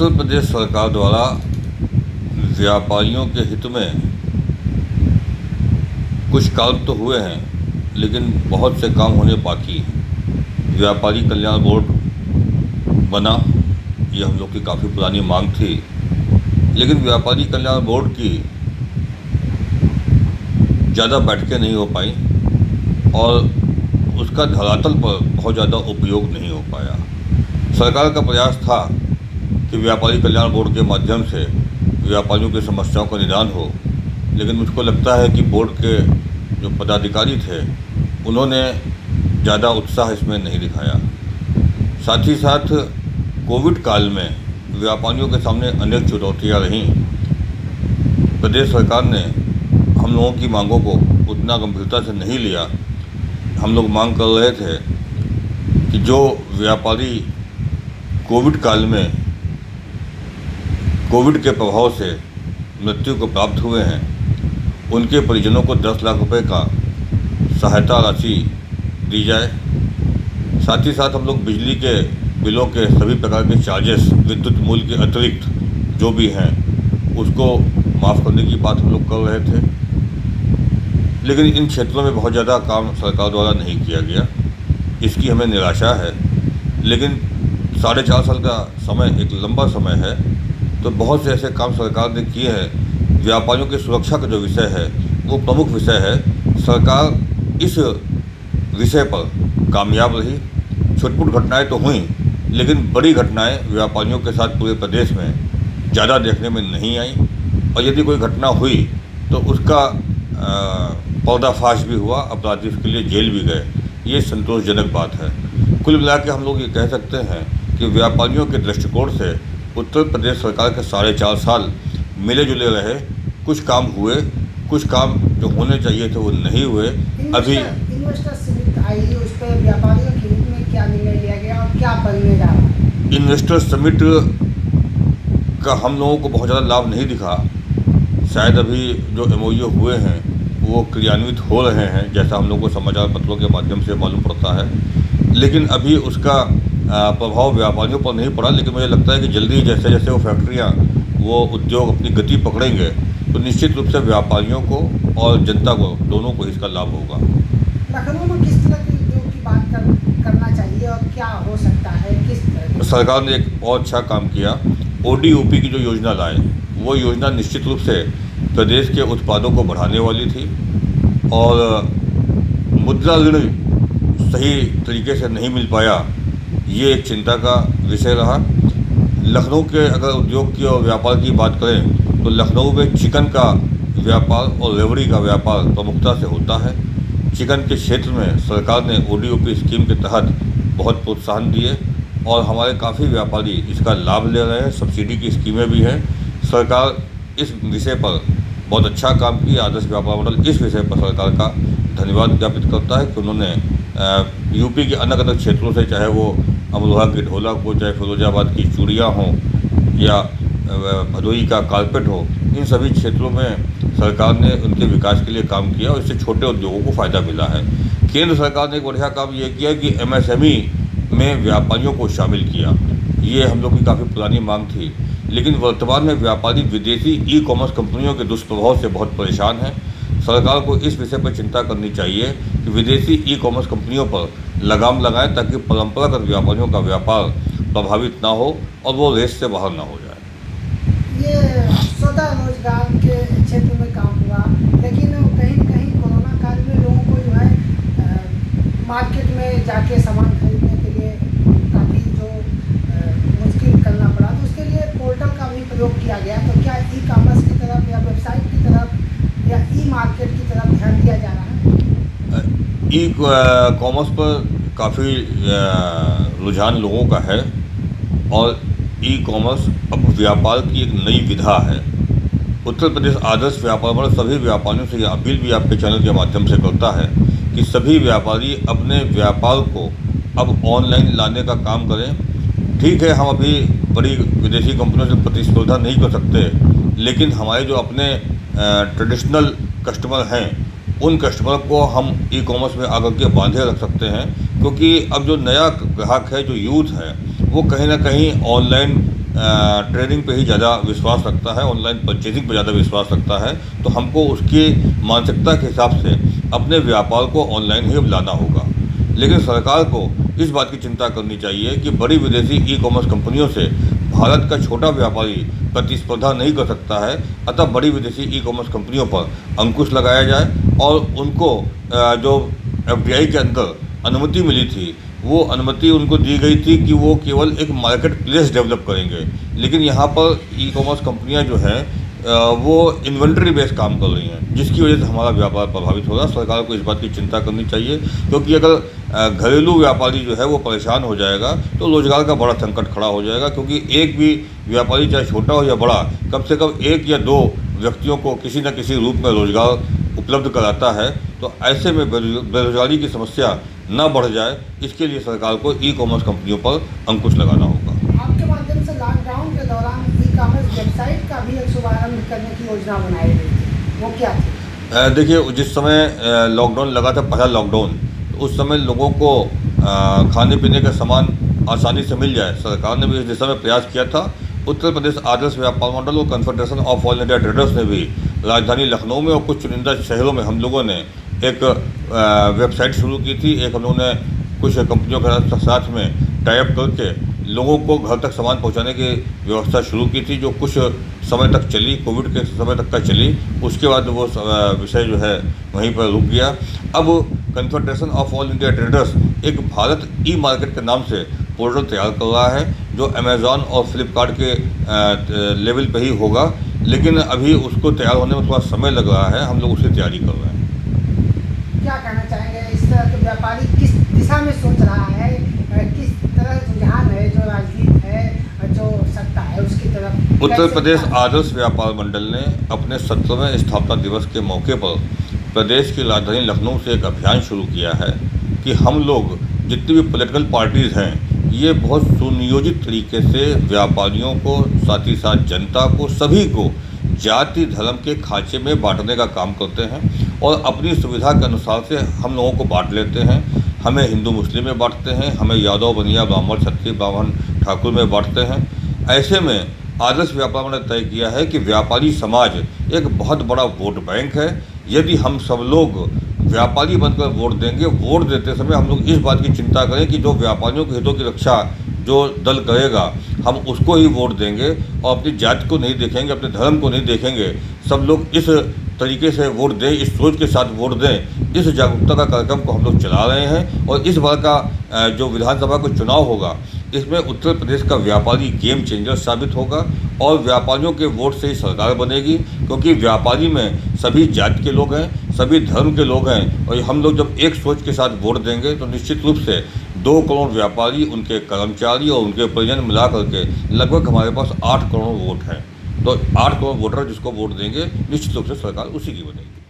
उत्तर प्रदेश सरकार द्वारा व्यापारियों के हित में कुछ काम तो हुए हैं, लेकिन बहुत से काम होने बाकी हैं। व्यापारी कल्याण बोर्ड बना, ये हम लोग की काफ़ी पुरानी मांग थी, लेकिन व्यापारी कल्याण बोर्ड की ज़्यादा बैठकें नहीं हो पाई और उसका धरातल पर बहुत ज़्यादा उपयोग नहीं हो पाया। सरकार का प्रयास था कि व्यापारी कल्याण बोर्ड के माध्यम से व्यापारियों की समस्याओं का निदान हो, लेकिन मुझको लगता है कि बोर्ड के जो पदाधिकारी थे उन्होंने ज़्यादा उत्साह इसमें नहीं दिखाया। साथ ही साथ कोविड काल में व्यापारियों के सामने अनेक चुनौतियाँ रहीं। प्रदेश सरकार ने हम लोगों की मांगों को उतना गंभीरता से नहीं लिया। हम लोग मांग कर रहे थे कि जो व्यापारी कोविड काल में कोविड के प्रभाव से मृत्यु को प्राप्त हुए हैं, उनके परिजनों को 10 लाख रुपए का सहायता राशि दी जाए। साथ ही साथ हम लोग बिजली के बिलों के सभी प्रकार के चार्जेस, विद्युत मूल्य के अतिरिक्त जो भी हैं, उसको माफ़ करने की बात हम लोग कर रहे थे। लेकिन इन क्षेत्रों में बहुत ज़्यादा काम सरकार द्वारा नहीं किया गया, इसकी हमें निराशा है। लेकिन 4.5 साल का समय एक लंबा समय है, तो बहुत से ऐसे काम सरकार ने किए हैं। व्यापारियों की सुरक्षा का जो विषय है वो प्रमुख विषय है। सरकार इस विषय पर कामयाब रही। छुटपुट घटनाएं तो हुई, लेकिन बड़ी घटनाएं व्यापारियों के साथ पूरे प्रदेश में ज़्यादा देखने में नहीं आई, और यदि कोई घटना हुई तो उसका पर्दाफाश भी हुआ, अपराधी उसके लिए जेल भी गए। ये संतोषजनक बात है। कुल मिला के हम लोग ये कह सकते हैं कि व्यापारियों के दृष्टिकोण से उत्तर प्रदेश सरकार के 4.5 साल मिले जुले रहे। कुछ काम हुए, कुछ काम जो होने चाहिए थे वो नहीं हुए। अभी इन्वेस्टर समिट आई, उस पर व्यापारियों के हित में क्या निर्णय लिया गया और क्या बनने जा रहा है? इन्वेस्टर समिट का हम लोगों को बहुत ज़्यादा लाभ नहीं दिखा। शायद अभी जो MOU हुए हैं वो क्रियान्वित हो रहे हैं, जैसा हम लोग को समाचार पत्रों के माध्यम से मालूम पड़ता है, लेकिन अभी उसका प्रभाव व्यापारियों पर नहीं पड़ा। लेकिन मुझे लगता है कि जल्दी जैसे जैसे वो फैक्ट्रियाँ, वो उद्योग अपनी गति पकड़ेंगे, तो निश्चित रूप से व्यापारियों को और जनता को, दोनों को इसका लाभ होगा। लखनऊ में किस तरह के उद्योग की बात करना चाहिए और क्या हो सकता है, किस तरह? सरकार ने एक बहुत अच्छा काम किया। ODOP की जो योजना लाए, वो योजना निश्चित रूप से प्रदेश के उत्पादों को बढ़ाने वाली थी, और मुद्रा ऋण सही तरीके से नहीं मिल पाया, ये एक चिंता का विषय रहा। लखनऊ के अगर उद्योग की और व्यापार की बात करें तो लखनऊ में चिकन का व्यापार और रेवड़ी का व्यापार प्रमुखता से होता है। चिकन के क्षेत्र में सरकार ने ODOP स्कीम के तहत बहुत प्रोत्साहन दिए और हमारे काफ़ी व्यापारी इसका लाभ ले रहे हैं। सब्सिडी की स्कीमें भी हैं। सरकार इस विषय पर बहुत अच्छा काम किया। आदर्श व्यापार मॉडल इस विषय पर सरकार का धन्यवाद ज्ञापित करता है कि उन्होंने यूपी के अलग अलग क्षेत्रों से, चाहे वो अमरोहा की ढोलक हो, चाहे फिरोजाबाद की चूड़ियाँ हों या भदोही का कारपेट हो, इन सभी क्षेत्रों में सरकार ने उनके विकास के लिए काम किया और इससे छोटे उद्योगों को फ़ायदा मिला है। केंद्र सरकार ने एक बढ़िया काम ये किया कि MSME में व्यापारियों को शामिल किया। ये हम लोग की काफ़ी पुरानी मांग थी, लेकिन वर्तमान में व्यापारी विदेशी E-कॉमर्स कंपनियों के दुष्प्रभाव से बहुत परेशान हैं। सरकार को इस विषय पर चिंता करनी चाहिए कि विदेशी E-कॉमर्स कंपनियों पर लगाम लगाएं, ताकि परंपरागत व्यापारियों का व्यापार प्रभावित ना हो और वो रेस से बाहर ना हो जाए। ये स्वतः रोजगार के क्षेत्र में काम हुआ, लेकिन कहीं न कहीं कोरोना काल में लोगों को जो है मार्केट में जाके सामान खरीदने के लिए काफ़ी जो मुश्किल करना पड़ा, तो उसके लिए पोर्टल का भी प्रयोग किया गया। तो क्या E-कॉमर्स की तरफ या वेबसाइट की तरफ या E-मार्केट की तरफ ध्यान दिया जा रहा है? E-कॉमर्स पर काफ़ी रुझान लोगों का है, और E-कॉमर्स अब व्यापार की एक नई विधा है। उत्तर प्रदेश आदर्श व्यापार मॉडल सभी व्यापारियों से यह अपील भी आपके चैनल के माध्यम से करता है कि सभी व्यापारी अपने व्यापार को अब ऑनलाइन लाने का काम करें। ठीक है, हम अभी बड़ी विदेशी कंपनियों से प्रतिस्पर्धा नहीं कर सकते, लेकिन हमारे जो अपने ट्रेडिशनल कस्टमर हैं, उन कस्टमर को हम E-कॉमर्स में आकर के बांधे रख सकते हैं, क्योंकि अब जो नया ग्राहक है, जो यूथ है, वो कहीं ना कहीं ऑनलाइन ट्रेडिंग पे ही ज़्यादा विश्वास रखता है, ऑनलाइन परचेजिंग पे ज़्यादा विश्वास रखता है, तो हमको उसकी मानसिकता के हिसाब से अपने व्यापार को ऑनलाइन ही अब लाना होगा। लेकिन सरकार को इस बात की चिंता करनी चाहिए कि बड़ी विदेशी ई कॉमर्स कंपनियों से भारत का छोटा व्यापारी प्रतिस्पर्धा नहीं कर सकता है, अतः बड़ी विदेशी ई कॉमर्स कंपनियों पर अंकुश लगाया जाए और उनको जो FDI के अंदर अनुमति मिली थी, वो अनुमति उनको दी गई थी कि वो केवल एक मार्केट प्लेस डेवलप करेंगे, लेकिन यहाँ पर ई कॉमर्स कंपनियाँ जो हैं वो इन्वेंट्री बेस्ड काम कर रही हैं, जिसकी वजह से हमारा व्यापार प्रभावित हो रहा है। सरकार को इस बात की चिंता करनी चाहिए, क्योंकि अगर घरेलू व्यापारी जो है वो परेशान हो जाएगा तो रोजगार का बड़ा संकट खड़ा हो जाएगा, क्योंकि एक भी व्यापारी चाहे छोटा हो या बड़ा, कम से कम 1 या 2 व्यक्तियों को किसी न किसी रूप में रोजगार उपलब्ध कराता है। तो ऐसे में बेरोजगारी की समस्या न बढ़ जाए, इसके लिए सरकार को ई कॉमर्स कंपनियों पर अंकुश लगाना होगा। आपके माध्यम से लॉकडाउन के दौरान ई कॉमर्स वेबसाइट का भी एक शुभारंभ करने की योजना बनाई गई थी, वो क्या थी? देखिए, जिस समय लॉकडाउन लगा था, पहला लॉकडाउन, तो उस समय लोगों को खाने पीने का सामान आसानी से मिल जाए, सरकार ने भी इस दिशा में प्रयास किया था। उत्तर प्रदेश आदर्श व्यापार मंडल और confederation of all India traders ने भी राजधानी लखनऊ में और कुछ चुनिंदा शहरों में हम लोगों ने एक वेबसाइट शुरू की थी। एक हम लोगों ने कुछ कंपनियों के साथ में टाई अप करके लोगों को घर तक सामान पहुंचाने की व्यवस्था शुरू की थी, जो कुछ समय तक चली, कोविड के समय तक का चली। उसके बाद वो विषय जो है वहीं पर रुक गया। अब confederation of all India traders एक भारत ई मार्केट के नाम से पोर्टल तैयार कर रहा है, जो अमेज़ॉन और फ्लिपकार्ट के लेवल पे ही होगा, लेकिन अभी उसको तैयार होने में थोड़ा समय लग रहा है। हम लोग उसकी तैयारी कर रहे हैं। क्या कहना चाहेंगे, इस तरह के व्यापारी किस दिशा में सोच रहा है, किस तरह रुझान है, जो राजनीति है, जो सत्ता है, उसकी तरफ? उत्तर प्रदेश आदर्श व्यापार मंडल ने अपने 17वें स्थापना दिवस के मौके पर प्रदेश की राजधानी लखनऊ से एक अभियान शुरू किया है कि हम लोग जितनी भी पॉलिटिकल पार्टीज़ हैं, ये बहुत सुनियोजित तरीके से व्यापारियों को, साथ ही साथ जनता को, सभी को जाति धर्म के खांचे में बांटने का काम करते हैं और अपनी सुविधा के अनुसार से हम लोगों को बांट लेते हैं। हमें हिंदू मुस्लिम में बांटते हैं, हमें यादव बनिया ब्राह्मण क्षत्रिय ब्राह्मण ठाकुर में बांटते हैं। ऐसे में आदर्श व्यापार मंडल ने तय किया है कि व्यापारी समाज एक बहुत बड़ा वोट बैंक है। यदि हम सब लोग व्यापारी बनकर वोट देंगे, वोट देते समय हम लोग इस बात की चिंता करें कि जो व्यापारियों के हितों की रक्षा जो दल करेगा, हम उसको ही वोट देंगे और अपनी जाति को नहीं देखेंगे, अपने धर्म को नहीं देखेंगे। सब लोग इस तरीके से वोट दें, इस सोच के साथ वोट दें। इस जागरूकता का कार्यक्रम को हम लोग चला रहे हैं और इस बार का जो विधानसभा का चुनाव होगा, इसमें उत्तर प्रदेश का व्यापारी गेम चेंजर साबित होगा और व्यापारियों के वोट से ही सरकार बनेगी, क्योंकि व्यापारी में सभी जाति के लोग हैं, सभी धर्म के लोग हैं। और हम लोग जब एक सोच के साथ वोट देंगे तो निश्चित रूप से 2 करोड़ व्यापारी, उनके कर्मचारी और उनके परिजन मिला करके लगभग हमारे पास 8 करोड़ वोट हैं। तो 8 करोड़ वोटर जिसको वोट देंगे, निश्चित रूप से सरकार उसी की बनेगी।